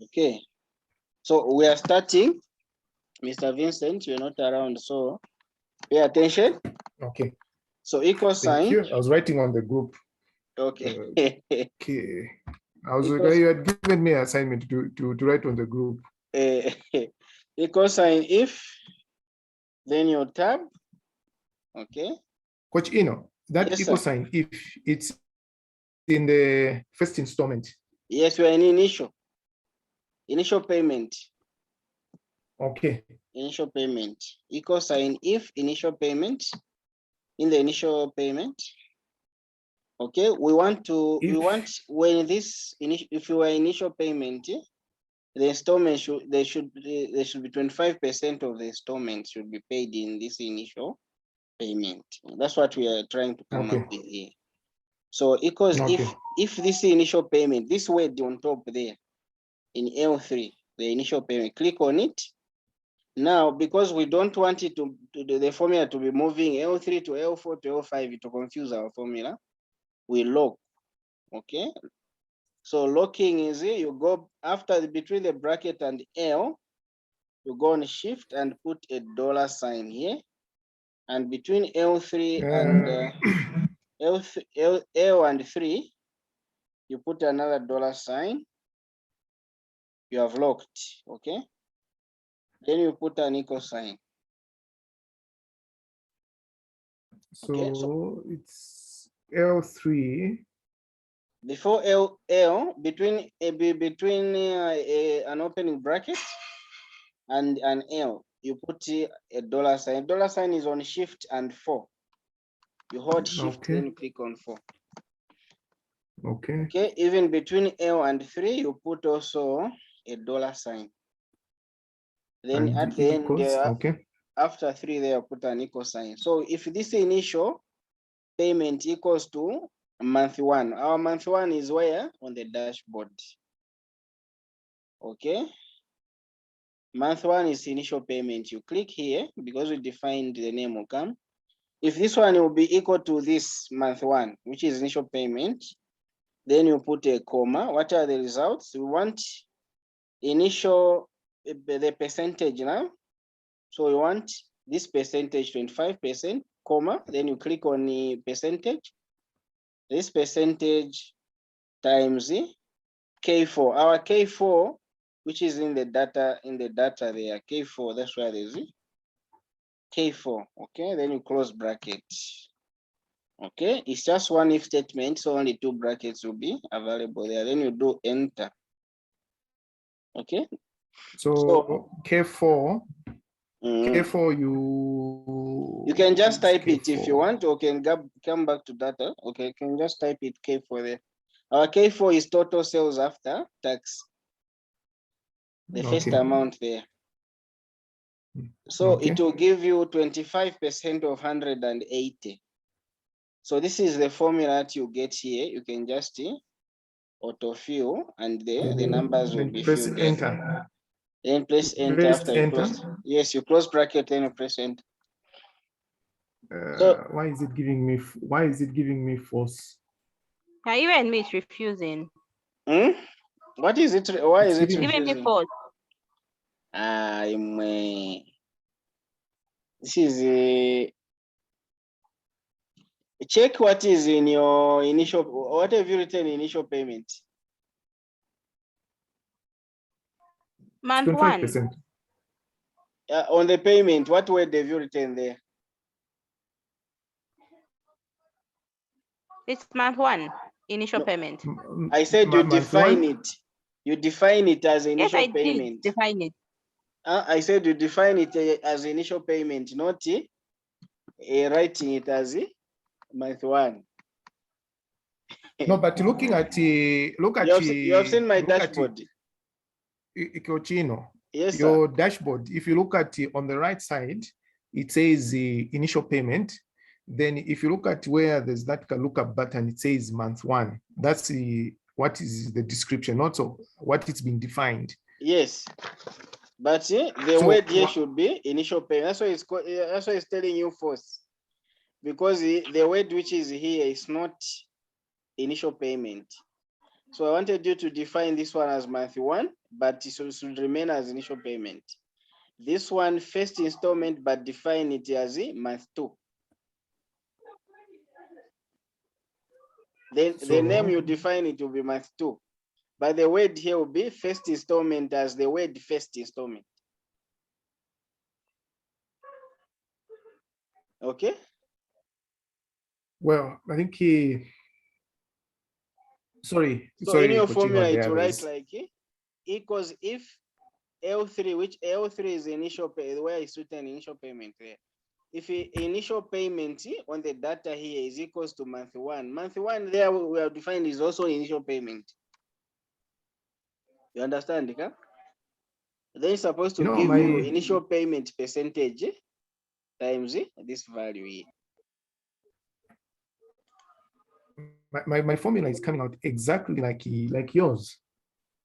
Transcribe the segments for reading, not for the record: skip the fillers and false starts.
Okay. So we are starting. Mr. Vincent, you're not around, so pay attention. Okay. So equal Thank sign. you. I was writing on the group. Okay. Okay. I was Equal, you had given me an assignment to write on the group. equal sign if, then your tab. Okay. Coach that Yes, equal sir. sign, if it's in the first installment. Yes, we are in initial payment. Okay. Initial payment. Equal sign if initial payment. In the initial payment. Okay, we want when this if you are initial payment, the installment should be 25% of the installment should be paid in this initial payment. That's what we are trying to come up with here. So equals if this initial payment, this word on top there in L3, the initial payment, click on it. Now, because we don't want it to the formula to be moving L3 to L4 to L5 to confuse our formula, we lock. Okay. So locking is here, you go after between the bracket and L, you go on shift and put a $sign here. And between L3 and L and 3, you put another $sign. You have locked, okay? Then you put an equal sign. So, okay, so it's L3. Before L between an opening bracket and an L, you put a $sign. $sign is on shift and 4. You hold shift, then you click on 4. Okay. Okay, even between L and 3, you put also a $sign. Then and at the end, after 3 there, you put an equal sign. So if this initial payment equals to month 1, our month 1 is where? On the dashboard. Okay. Month 1 is initial payment. You click here because we defined the name will come. If this one will be equal to this month 1, which is initial payment, then you put a comma. What are the results? We want initial, the percentage now. So we want this percentage, 25%, comma, then you click on the percentage. This percentage times K4. Our K4, which is in the data there, K4, that's where there's K4, okay? Then you close bracket. Okay, it's just one if statement, so only 2 brackets will be available there. Then you do enter. Okay. So K4, K4, you can just type K4. It if you want, or can come back to data. Okay, you can just type it K4 there. Our K4 is total sales after tax. The first amount there. So it will give you 25% of 180. So this is the formula that you get here. You can just autofill and the numbers will be filled. Enter. Then press enter after you close. Yes, you close bracket, then you press enter. So why is it giving me false? Yeah, even me is refusing. What is it? Why is it giving me false? This is check what is in your initial. What have you written in initial payment? Month 1. On the payment, what word have you written there? It's month 1, initial payment. I said you define it. You define it as initial payment. Did define it. I said you define it as initial payment, not writing it as month 1. No, but looking at you have seen my dashboard. Yes, your dashboard. If you look at on the right side, it says the initial payment. Then if you look at where there's that lookup button, it says month 1. That's what is the description, not so what it's been defined. Yes, but the word here should be initial payment. That's why it's telling you false, because the word which is here is not initial payment. So I wanted you to define this one as month 1, but it should remain as initial payment. This one, first installment, but define it as month 2. Then the name you define it will be month 2. But the word here will be first installment as the word first installment. Okay? Well, I think sorry. So sorry, in your Coachino, formula, there it will write is- like equals if L3, which L3 is initial pay, where is written initial payment there. If initial payment on the data here is equals to month 1, month 1 there we have defined is also initial payment. You understand, Dika? Then it's supposed to give you initial payment percentage times this value here. My formula is coming out exactly like yours.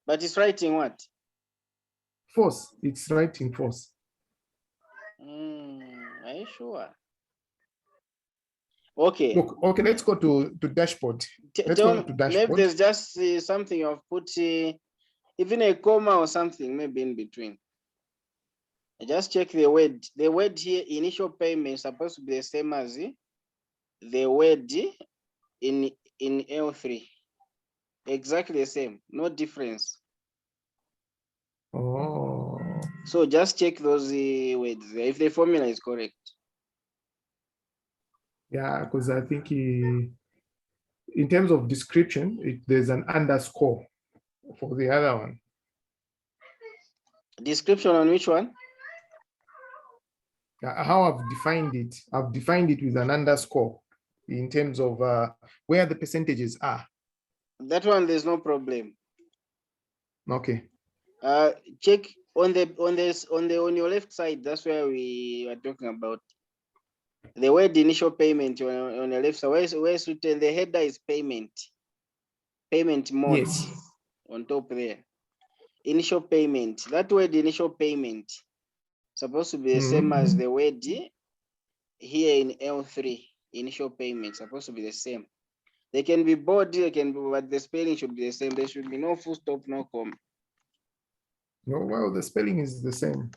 But it's writing what? False. It's writing false. Are you sure? Okay. Look, okay, let's go to dashboard. Let's go to dashboard. Maybe there's just something you've put, even a comma or something, maybe in between. Just check the word. The word here, initial payment, is supposed to be the same as the word in L3. Exactly the same, no difference. Oh. So just check those words there, if the formula is correct. Yeah, because I think in terms of description, there's an underscore for the other one. Description on which one? How I've defined it with an underscore in terms of where the percentages are. That one, there's no problem. Okay. Check on your left side. That's where we are talking about the word initial payment on the left side. Where's written? The header is payment mode. Yes. On top there. Initial payment. That word initial payment supposed to be the same as the word here in L3. Initial payment supposed to be the same. They can be bold, but the spelling should be the same. There should be no full stop, no comma. No, well, the spelling is the same.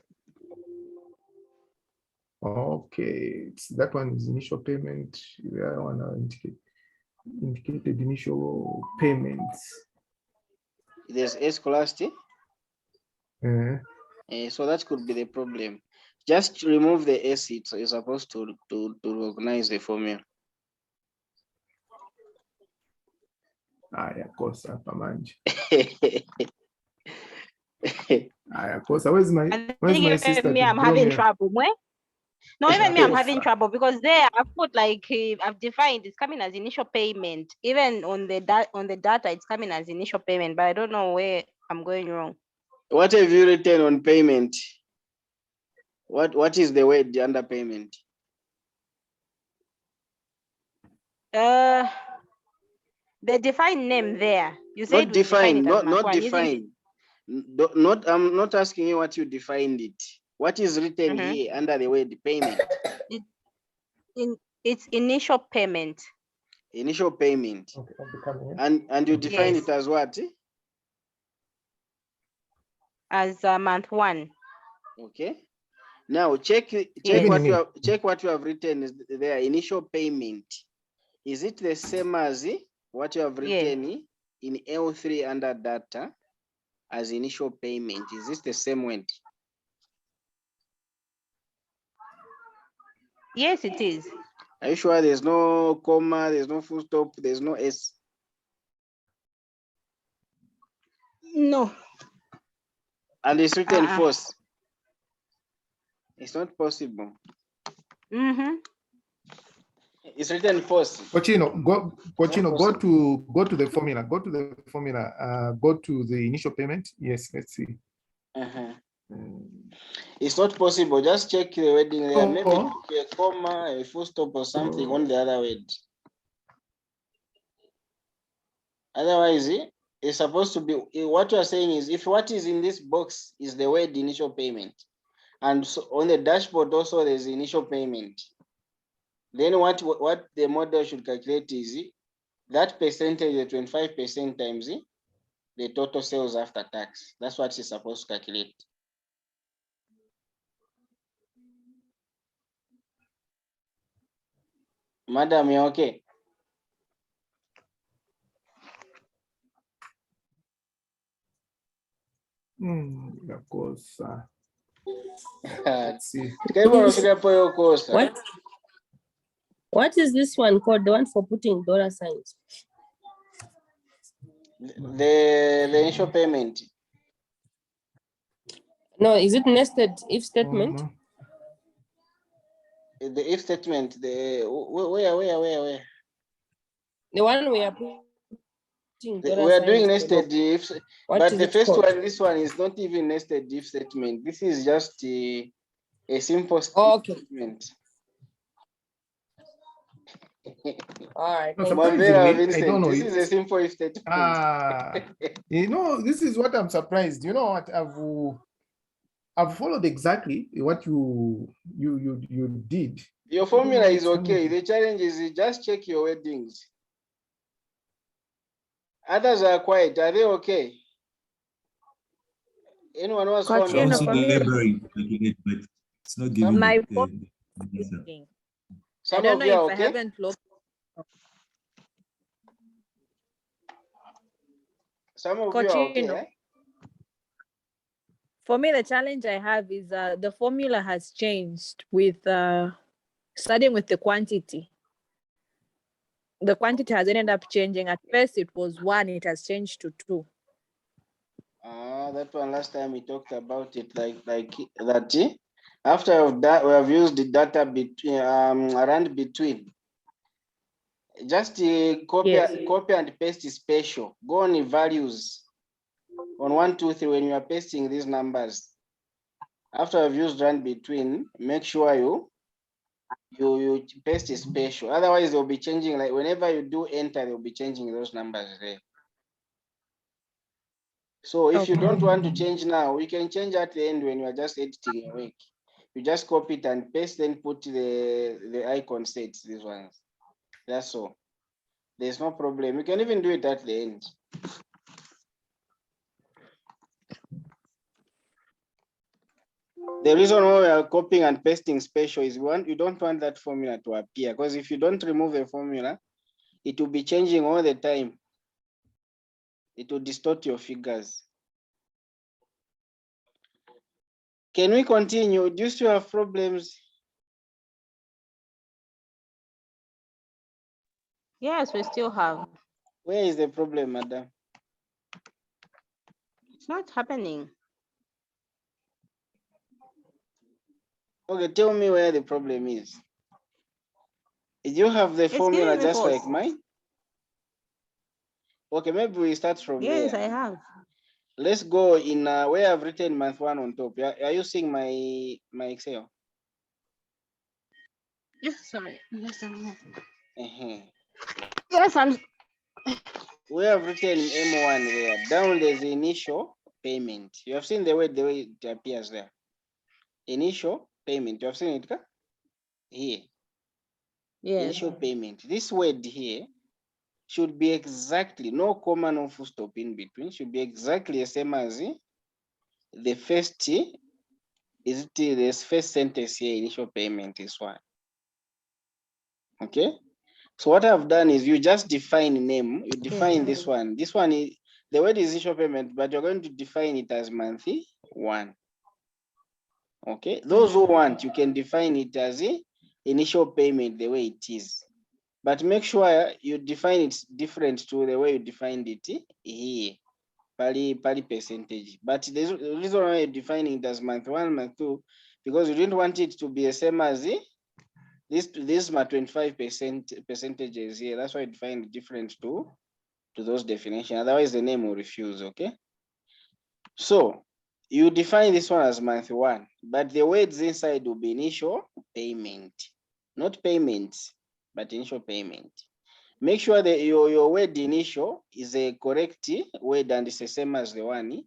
Okay, that one is initial payment. The other one indicated initial payments. There's S scholastic. So that could be the problem. Just remove the S. It's supposed to recognize the formula. Of course, of course. Where's my sister? Me, I'm having trouble. No, even me, I'm having trouble because there I've put like I've defined it's coming as initial payment. Even on the data, it's coming as initial payment, but I don't know where I'm going wrong. What have you written on payment? What is the word under payment? The defined name there. You said not defined, not defined. I'm not asking you what you defined it. What is written here under the word payment? It's initial payment. Initial payment. Okay, and you define it as what? As month 1. Okay. Now check what you have written there. Initial payment. Is it the same as what you have written in L3 under data as initial payment? Is this the same word? Yes, it is. Are you sure there's no comma, there's no full stop, there's no S? No. And it's written false. It's not possible. It's written false. Coachino, go to the formula. Go to the formula. Go to the initial payment. Yes, let's see. It's not possible. Just check the wording there. Maybe a comma, a full stop, or something on the other word. Otherwise, it's supposed to be what you are saying is if what is in this box is the word initial payment, and so on the dashboard also there's initial payment. Then what the model should calculate is that percentage, the 25% times the total sales after tax. That's what she's supposed to calculate. Madam, you okay? Of course. Let's see. What is this one called? The one for putting dollar signs? The initial payment. No, is it nested if statement? Mhm. The if statement, where? The one we are putting dollar We are doing signs nested if, What but is the it first called? one, this one is not even nested if statement. This is just a simple Oh, okay. statement. All right. No, thank you. surprisingly, Mandela I Vincent, don't know. this is a simple if statement. This is what I'm surprised. You know what? I've followed exactly what you did. Your formula is okay. The challenge is you just check your weddings. Others are quiet. Are they okay? Anyone who has found Coaching, out? for me, But it's not giving my the phone is answer. working. I Some don't of know you if are I okay. haven't logged. Some of you are okay. Coaching, for me, the challenge I have is the formula has changed with starting with the quantity. The quantity has ended up changing. At first, it was 1, it has changed to 2. That one last time we talked about it like that. After that, we have used the data between around between. Just copy Yes. copy and paste is special. Go on the values on 1, 2, 3 when you are pasting these numbers. After I've used run between, make sure you paste is special. Otherwise, they'll be changing. Like whenever you do enter, they'll be changing those numbers there. So if you Okay. don't want to change now, you can change at the end when you are just editing your work. You just copy it and paste, then put the icon sets, these ones. That's all. There's no problem. You can even do it at the end. The reason why we are copying and pasting special is you don't want that formula to appear, because if you don't remove the formula, it will be changing all the time. It will distort your figures. Can we continue? Do you still have problems? Yes, we still have. Where is the problem, madam? It's not happening. Okay, tell me where the problem is. Did you have the It's formula giving me just like false. mine? Okay, maybe we start from Yes, there. I have. Let's go in where I've written month 1 on top. Are you seeing my Excel? Yes, sorry. Yes, Uh-huh. We have written M1 there. Down there's the initial payment. You have seen the way it appears there. Initial payment. You have seen it here. Yes. Initial payment. This word here should be exactly, no comma, no full stop in between. Should be exactly the same as the first. Is it this first sentence here? Initial payment is one. Okay. So what I've done is you just define name. You define this one. This one is the word is initial payment, but you're going to define it as monthly 1. Okay. Those who want, you can define it as initial payment the way it is, but make sure you define it different to the way you defined it here. Pali percentage. But the reason why you're defining it as month 1, month 2, because you didn't want it to be the same as this my 25% percentages here. That's why I define it different to those definitions. Otherwise, the name will refuse. Okay. So you define this one as month 1, but the words inside will be initial payment, not payments, but initial payment. Make sure that your word initial is a correct word and it's the same as the one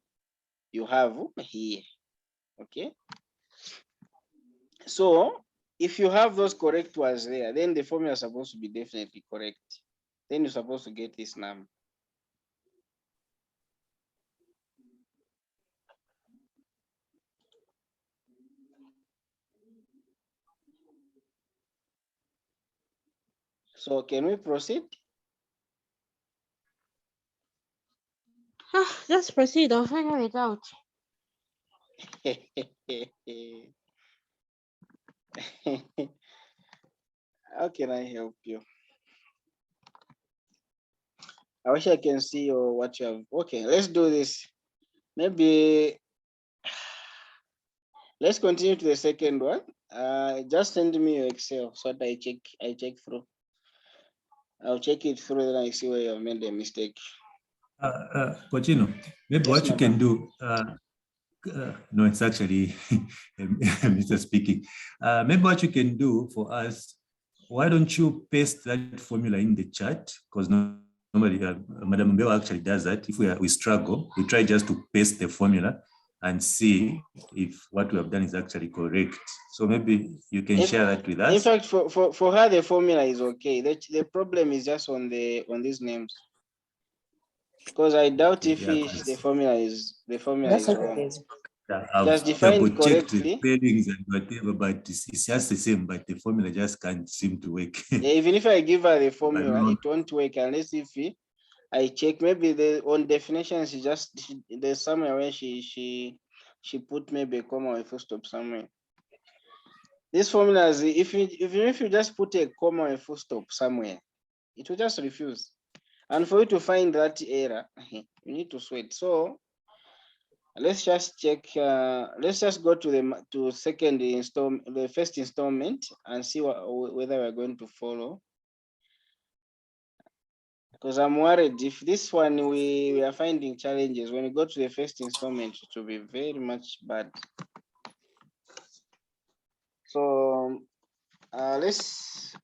you have here. Okay. So if you have those correct words there, then the formula is supposed to be definitely correct. Then you're supposed to get this number. So can we proceed? Just proceed. I'll figure it out. How can I help you? I wish I can see what you have. Okay, let's do this. Maybe let's continue to the second one. Just send me your Excel so that I check through. I'll check it through, then I see where you made a mistake. Cochino, maybe Yes, what you can madam. do, no, it's actually Mr. Speaking. Maybe what you can do for us, why don't you paste that formula in the chat? Because normally Madam Mbeo actually does that. If we struggle, we try just to paste the formula and see if what we have done is actually correct. So maybe you can share that with us. In fact, for her, the formula is okay. The problem is just on these names. Because I doubt if the formula is That's what wrong. it is. Just defined double-checked correctly. the spellings and whatever, but it's just the same, but the formula just can't seem to work. Yeah, even if I give her the formula, it won't work unless if I check. Maybe on definition, there's somewhere where she put maybe a comma or a full stop somewhere. This formula is if you just put a comma or a full stop somewhere, it will just refuse. And for you to find that error, you need to sweat. So let's just check. Let's just go to the first installment and see whether we're going to follow. Because I'm worried if this one we are finding challenges when we go to the first installment, it will be very much bad. So let's.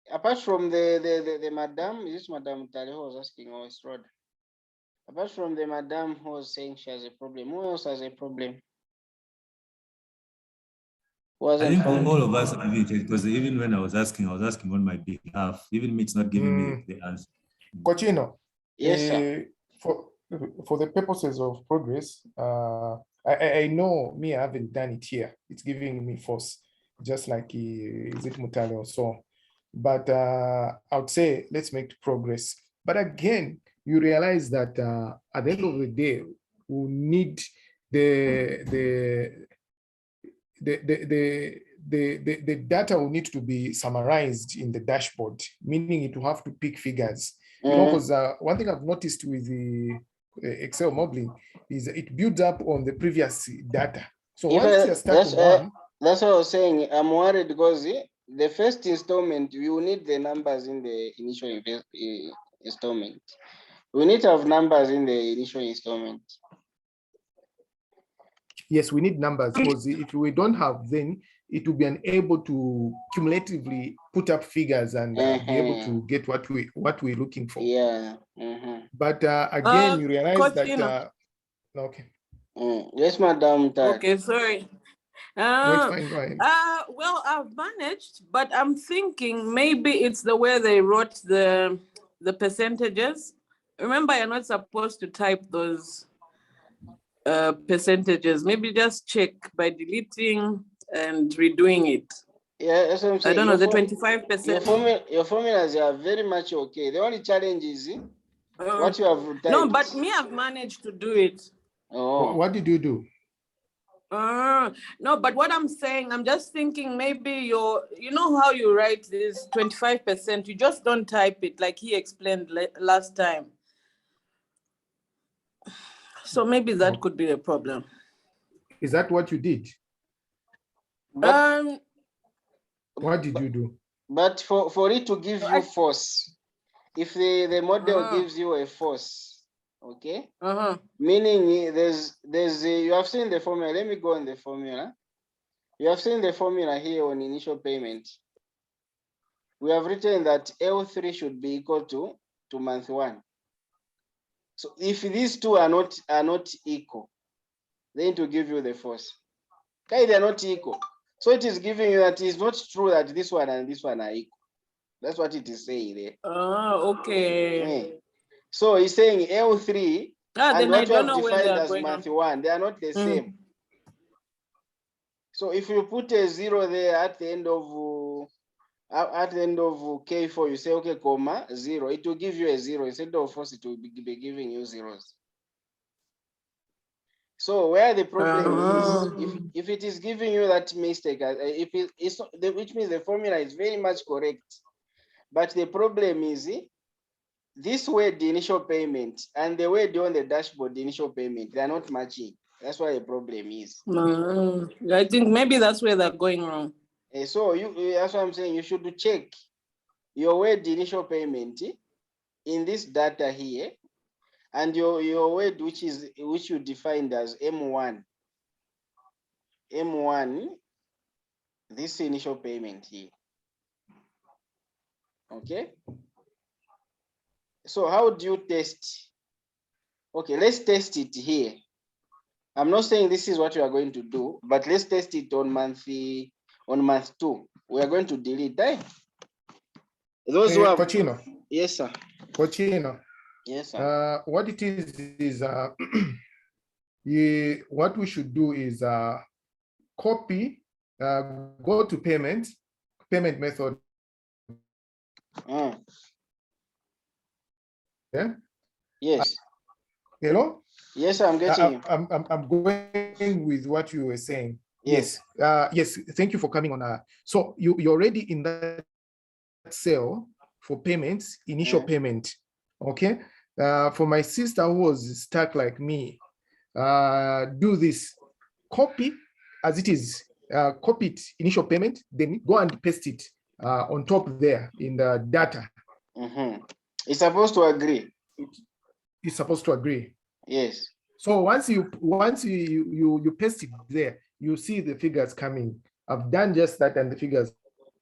Apart from the madam, is this Madam Tali who was asking, or it's Rod? Apart from the madam who was saying she has a problem, who else has a problem? I think all of us have it, because even when I was asking on my behalf. Even me, it's not giving me the answer. Cochino. Yes, sir. For the purposes of progress, I know me, I haven't done it here. It's giving me false, just like is it Mutale or so. But I would say let's make progress. But again, you realize that at the end of the day, we need the data will need to be summarized in the dashboard, meaning it will have to pick figures. You know, because one thing I've noticed with the Excel modeling is it builds up on the previous data. So once you're starting one, that's what I was saying. I'm worried because the first installment, you will need the numbers in the initial installment. We need to have numbers in the initial installment. Yes, we need numbers, because if we don't have, then it will be unable to cumulatively put up figures and be able to get what we're looking for. Yeah. But again, you realize Coachino. that okay. Yes, Madam. Okay, sorry. No, it's fine, go ahead. Well, I've managed, but I'm thinking maybe it's the way they wrote the percentages. Remember, you're not supposed to type those percentages. Maybe just check by deleting and redoing it. Yeah, that's what I'm saying. I don't know, the 25%. Your formulas are very much okay. The only challenge is what you have typed. No, but me, I've managed to do it. Oh. What did you do? No, but what I'm saying, I'm just thinking maybe you know how you write this 25%, you just don't type it like he explained last time. So maybe that could be a problem. Is that what you did? But, what did you do? But for it to give you false, if the model gives you a false, okay? Meaning there's you have seen the formula. Let me go on the formula. You have seen the formula here on initial payment. We have written that L3 should be equal to month 1. So if these two are not equal, then to give you the false. Okay, they're not equal. So it is giving you that it's not true that this one and this one are equal. That's what it is saying there. Okay. Yeah. So it's saying L3 and then what I you don't have know where defined they are as going month on. 1, they are not the same. So if you put a 0 there at the end of K4, you say, okay, comma, 0, it will give you a 0. Instead of false, it will be giving you zeros. So where the problem is, if it is giving you that mistake, if it's not, which means the formula is very much correct, but the problem is this word, the initial payment, and the word on the dashboard, the initial payment, they are not matching. That's why the problem is. I think maybe that's where they're going wrong. So that's what I'm saying. You should check your word, the initial payment, in this data here, and your word, which you defined as M1, this initial payment here. Okay. So how do you test? Okay, let's test it here. I'm not saying this is what you are going to do, but let's test it on month 2. We are going to delete that. Those who have, Cochino. yes, sir. Cochino. Yes, sir. What it is what we should do is copy, go to payment method. Yeah. Yes. Hello. Yes, I'm getting you. I'm going with what you were saying. Yes. Yes. Thank you for coming on. So you're already in that cell for payments, initial payment. Okay. For my sister who was stuck like me, do this. Copy as it is. Copy it, initial payment. Then go and paste it on top there in the data. It's supposed to agree. It's supposed to agree. Yes. So once you paste it there, you see the figures coming. I've done just that, and the figures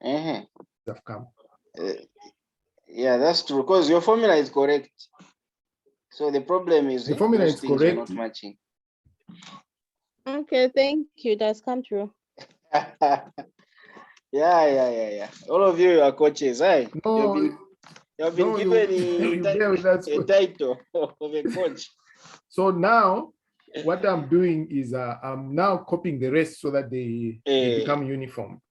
have come. Yeah, that's true. Because your formula is correct. So the problem is the formula those is things correct. are not matching. Okay, thank you. That's come true. Yeah. All of you are coaches, right? No, you have been given a title of a coach. So now what I'm doing is I'm now copying the rest so that they become uniform.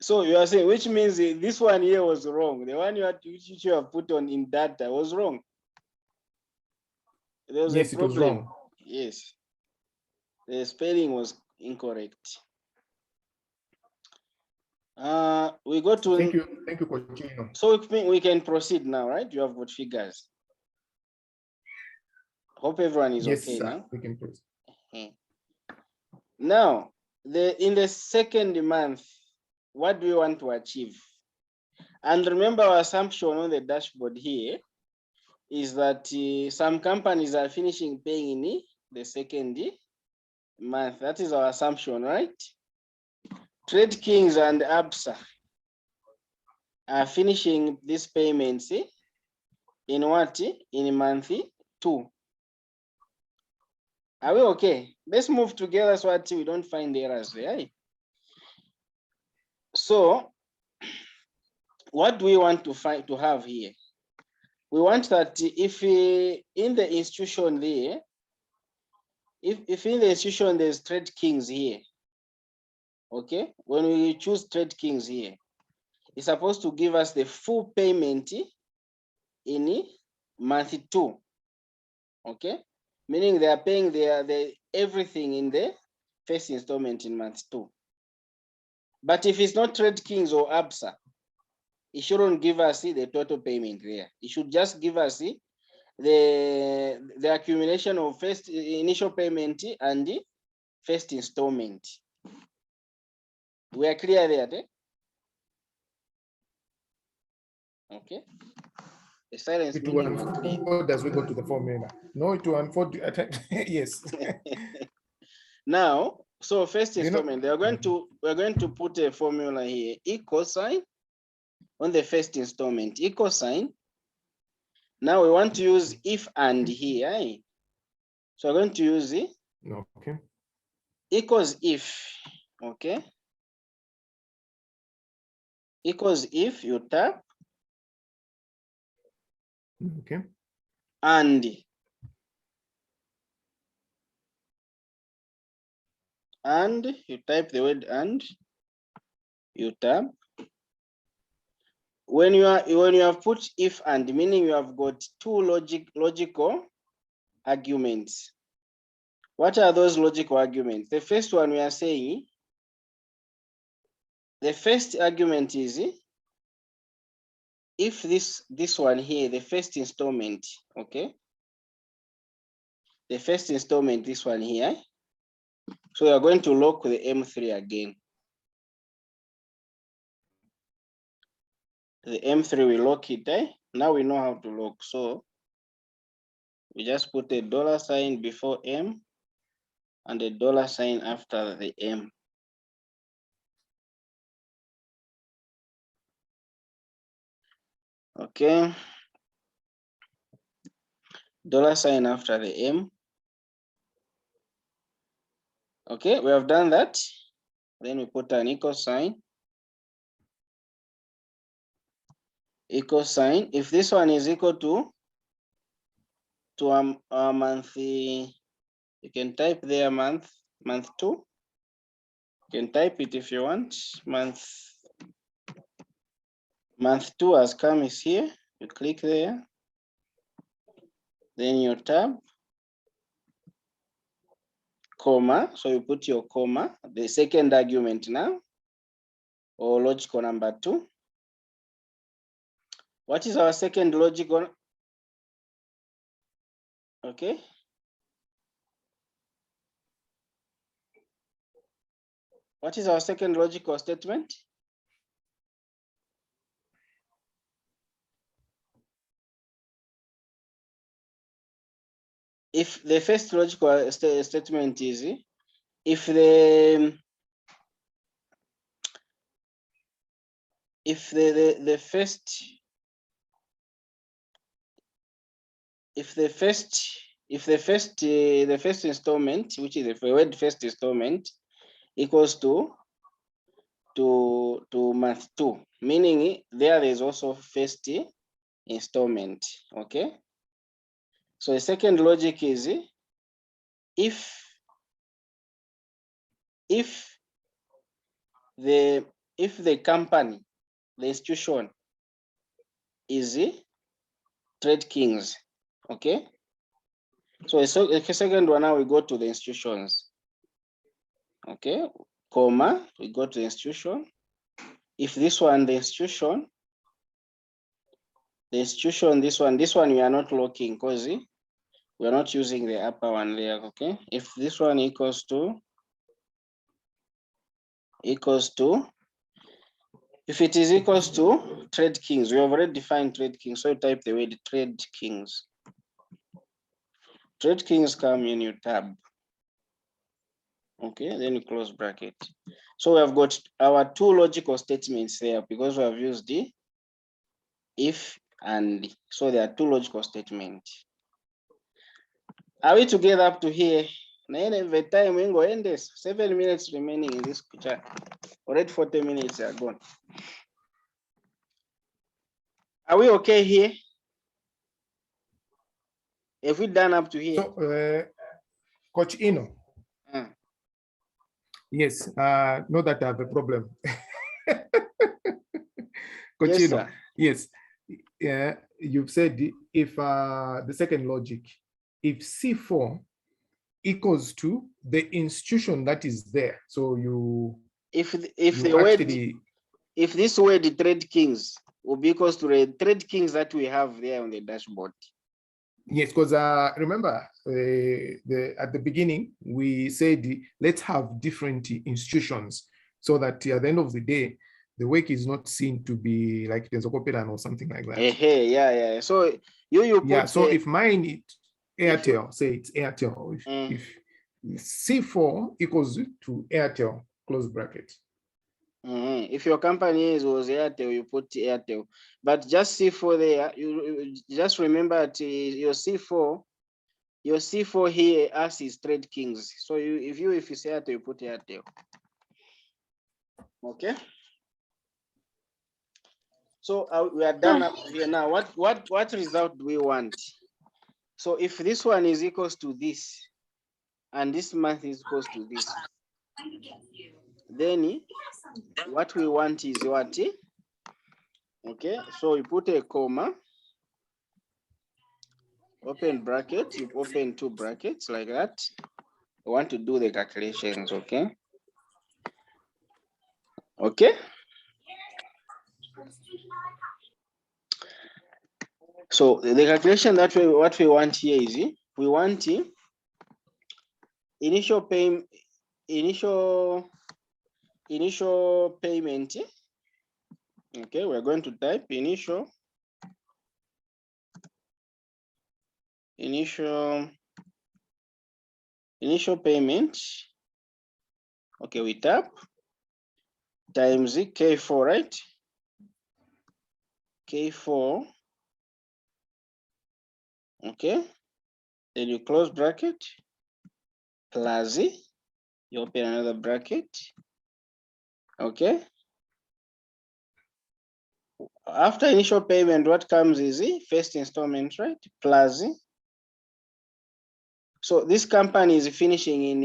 So you are saying, which means this one here was wrong. The one which you have put on in data was wrong. There was Yes, a it was problem. wrong. Yes. The spelling was incorrect. We go to. Thank you, Cochino. So we can proceed now, right? You have got figures. Hope everyone is okay now. We can proceed. Now, in the second month, what do we want to achieve? And remember, our assumption on the dashboard here is that some companies are finishing paying in the second month. That is our assumption, right? Trade Kings and Absa are finishing these payments in what? In month 2. Are we okay? Let's move together so that we don't find errors there. So, what do we want to have here? We want that if in the institution there, if in the institution there's Trade Kings here, okay, when we choose Trade Kings here, it's supposed to give us the full payment in month 2, okay, meaning they are paying everything in the first installment in month 2. But if it's not Trade Kings or Absa, it shouldn't give us the total payment there. It should just give us the accumulation of first initial payment and the first installment. We are clear there, eh? Okay. The silence. It will unfold as we go to the formula. No, it will unfold. Yes. Now, so first installment, we're going to put a formula here, equal sign on the first installment, equal sign. Now we want to use if and here, eh? So we're going to use it. Okay. Equals if, okay. Equals if you tap. Okay. And and, you type the word and, you tab. When you have put if and, meaning you have got two logical arguments. What are those logical arguments? The first one we are saying, the first argument is if this one here, the first installment, okay? The first installment, this one here. So we are going to lock the M3 again. The M3 we lock it, Now we know how to lock. So we just put a $sign before M and a $sign after the M. Okay. $sign after the M. Okay, we have done that. Then we put an equal sign. Equal sign. If this one is equal to a monthly, you can type there month 2. You can type it if you want. Month 2 has come is here. You click there. Then your tab, comma. So you put your comma, the second argument now, or logical number 2. What is our second logical? Okay. What is our second logical statement? If the first logical statement is if the first installment, which is the word first installment, equals to month 2, meaning there is also first installment. Okay. So the second logic is if the company, the institution is Trade Kings. Okay. So the second one, now we go to the institutions. Okay, comma, we go to the institution. If this one, the institution, this one we are not locking because we are not using the upper one there. Okay, if this one equals to, if it is equals to Trade Kings, we have already defined Trade Kings. So you type the word Trade Kings. Trade Kings come in your tab. Okay, then you close bracket. So we have got our two logical statements there because we have used the if and, so there are two logical statements. Are we together up to here? The time we go end this. 7 minutes remaining in this chat. Already 40 minutes are gone. Are we okay here? Have we done up to here? So, Coach Ino. Yes, know that I have a problem. Coach Yes, Ino, sir. yes. You've said if the second logic, if C4 equals to the institution that is there, so you If this word Trade Kings will be equals to the Trade Kings that we have there on the dashboard. Yes, because remember at the beginning we said let's have different institutions so that at the end of the day the work is not seen to be like Tensokoperan or something like that. Yeah. So you put, yeah. So if mine is Airtel, say it's Airtel. If C4 equals to Airtel, close bracket. If your company was Airtel, you put Airtel. But just C4 there, you just remember that your C4 here, us is Trade Kings. So if you say Airtel, you put Airtel. Okay. So we are done up here now. What result do we want? So if this one is equals to this, and this month is equals to this, Then what we want is what? Okay, so you put a comma, open bracket, you open two brackets like that. I want to do the calculations, okay? Okay. So the calculation that what we want here is we want initial payment. Okay, we're going to type initial payment. Okay, we tap times K4, right? K4. Okay, then you close bracket plus you open another bracket. Okay. After initial payment, what comes is first installment, right? Plus. So this company is finishing in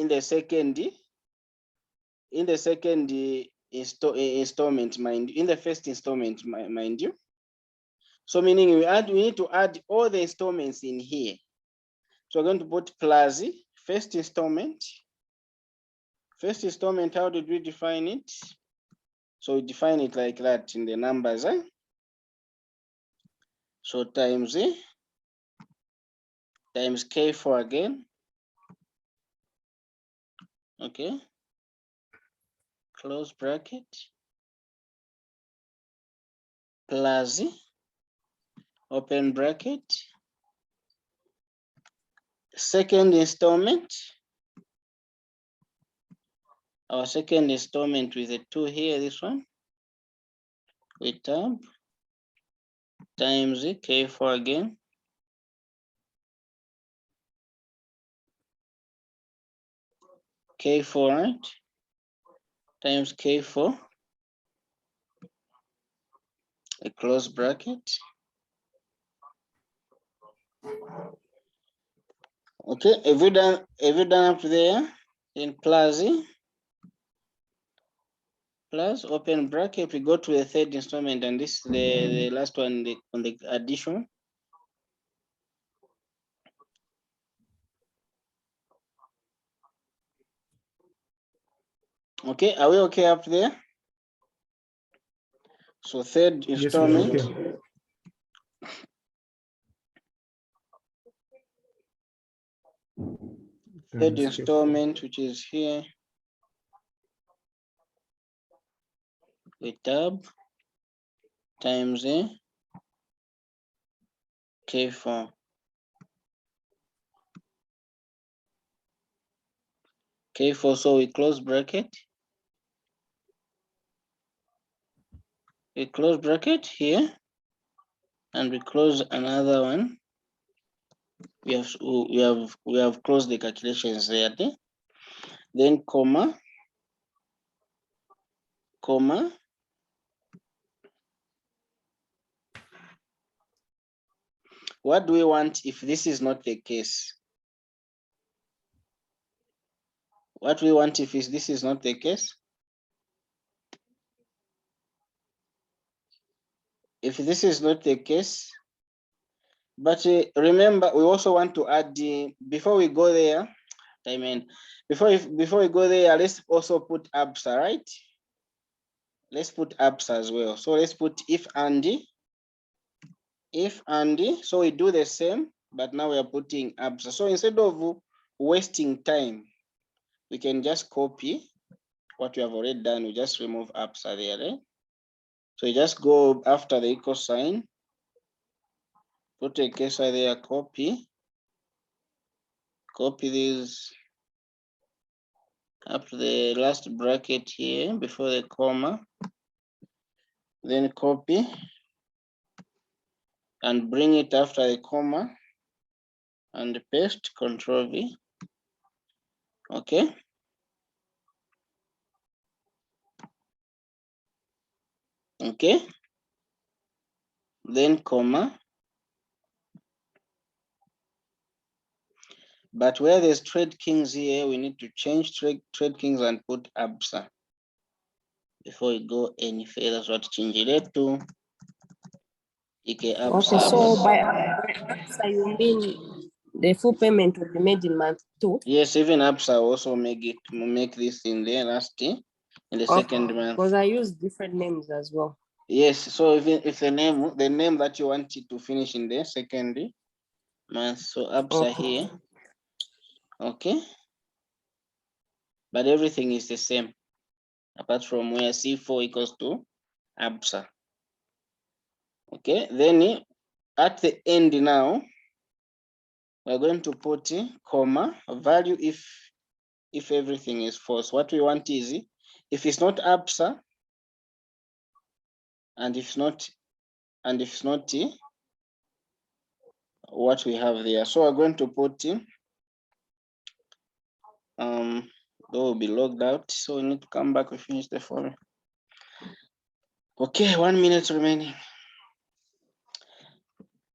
the second installment, in the first installment, mind you. So meaning we need to add all the installments in here. So we're going to put plus first installment. First installment, how did we define it? So we define it like that in the numbers. So times K4 again. Okay. Close bracket. Plus open bracket. Second installment. Our second installment with a 2 here, this one. We tab times K4 again. K4, right? Times K4. A close bracket. Okay, have you done up there? In plus open bracket, we go to the third installment, and this is the last one on the addition. Okay, are we okay up there? So third Yes, we are installment. okay. Third installment, which is here. We tab times K4. K4, so we close bracket. We close bracket here, and we close another one. We have closed the calculations there. Then comma. What do we want if this is not the case? What we want if this is not the case? If this is not the case, but remember, we also want to add before we go there. I mean, before we go there, let's also put ABSA, right? Let's put ABSA as well. So let's put if and. So we do the same, but now we are putting ABSA. So instead of wasting time, we can just copy what we have already done. We just remove ABSA there, right? So you just go after the equal sign, put a cursor there, copy this up to the last bracket here before the comma, then copy and bring it after the comma and paste, Control V. Okay. Okay. Then comma. But where there's Trade Kings here, we need to change Trade Kings and put ABSA. Before we go any further, so to change it to Okay, ABSA. so by ABSA you mean the full payment will be made in month 2? Yes, even ABSA also make this in the last year, in the second month. Because I use different names as well. Yes, so if the name that you want it to finish in the second month, so ABSA Okay. here, okay. But everything is the same, apart from where C4 equals to ABSA. Okay, then at the end now, we're going to put comma value if everything is false. What we want is if it's not ABSA, and if it's not what we have there. So we're going to put they will be logged out, so we need to come back. We finish the formula. Okay, 1 minute remaining.